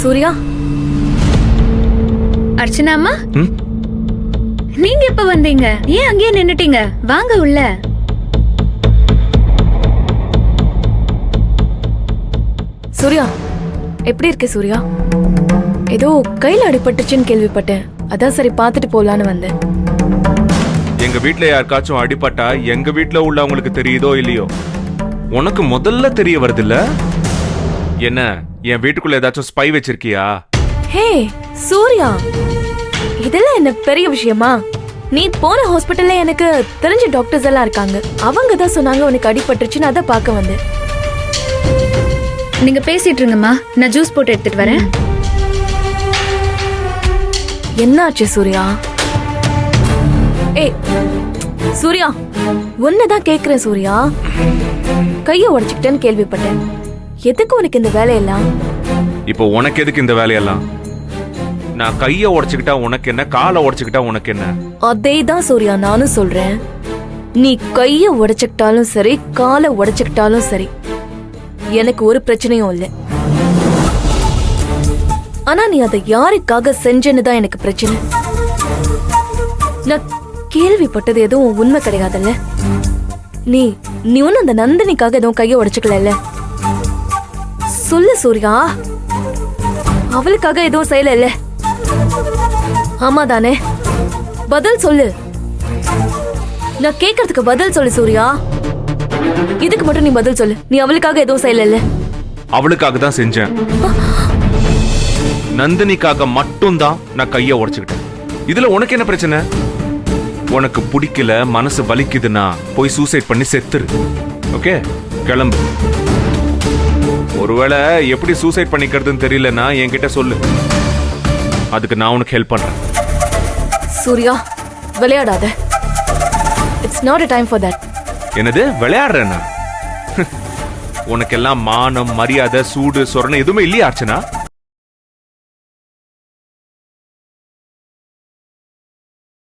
சூர்யா, அர்ச்சனா அம்மா, நீங்க எப்ப வந்தீங்க? ஏன் அங்கேயே நின்னுட்டீங்க? வாங்க உள்ள. சூர்யா எப்படி இருக்க சூர்யா? ஏதோ கையில அடிபட்டுச்சுன்னு கேள்விப்பட்டேன். அதான் சரி பார்த்துட்டு போலான்னு வந்தேன். எங்க வீட்ல யாருக்காச்சும் அடிபட்டா எங்க வீட்ல உள்ளவங்களுக்கு தெரியுதோ இல்லையோ, உனக்கு முதல்ல தெரிய வருது இல்ல? என்ன என் வீட்டுக்குள்ள ஏதாச்சும் ஸ்பை வச்சிருக்கியா? ஹே சூர்யா, இதெல்லாம் என்ன பெரிய விஷயமா? நீ போன ஹாஸ்பிட்டல்ல எனக்கு தெரிஞ்ச டாக்டர்ஸ் எல்லாம் இருக்காங்க. அவங்க தான் சொன்னாங்க உனக்கு அடிபட்டுருச்சுன்னு. அதை பார்க்க வந்தேன். நீங்க பேசிட்டு இருங்கம்மா, நான் ஜூஸ் போட்டு எடுத்துட்டு வரேன். என்ன ஆச்சு சூர்யா? ஏய் சூர்யா, உன்னதான் கேக்குறேன் சூர்யா. கைய உடைச்சுக்கிட்டேன்னு கேள்விப்பட்டேன். எதுக்கு உனக்கு இந்த வேலையெல்லாம்? இப்போ உனக்கு எதுக்கு இந்த வேலையெல்லாம்? நான் கைய உடைச்சுக்கிட்டா உனக்கு என்ன, காலை உடைச்சுக்கிட்டா உனக்கு என்ன? அதே தான் சூர்யா நானும் சொல்றேன். நீ கைய உடைச்சுக்கிட்டாலும் சரி, காலை உடைச்சுக்கிட்டாலும் சரி, எனக்கு ஒரு பிரச்சனையும் இல்லை. ஆனா நீ அதை யாருக்காக செஞ்சேன்னு தான் எனக்கு பிரச்சனை. நான் கேள்விப்பட்டது எதுவும் உண்மை கிடையாதுல்ல? நீ நீ ஒன்னும் அந்த நந்தினிக்காக எதுவும் கைய உடைச்சுக்கல? சொல்லு சூர்யா, அவளுக்காக எதுவும் செய்யல இல்ல? ஆமா தானே? பதில் சொல்லு. நான் கேக்குறதுக்கு பதில் சொல்லு சூர்யா. இதுக்கு மட்டும் நீ பதில் சொல்லு. நீ அவளுக்காக எதுவும் செய்யல? அவளுக்காக தான் செஞ்சேன். நந்தினிக்காக மட்டும்தான் நான் கைய உடைச்சுக்கிட்டேன். இதுல உனக்கு என்ன பிரச்சனை? உனக்கு பிடிக்கல, மனசு வலிக்குதுன்னா போய் சூசைட் பண்ணி செத்துரு. ஓகே, கிளம்பு. ஒருவேளை எப்படி சூசைட் பண்ணிக்கிறதுன்னு தெரியலன்னா என்கிட்ட சொல்லு, அதுக்கு நான் உனக்கு ஹெல்ப் பண்றேன். சூர்யா விளையாடாத. It's not a time for that. என்னது விளையாடுறேன்னா? உனக்கெல்லாம் மானம், மரியாதை, சூடு, சொரணை எதுவுமே இல்லையா அர்ச்சனா?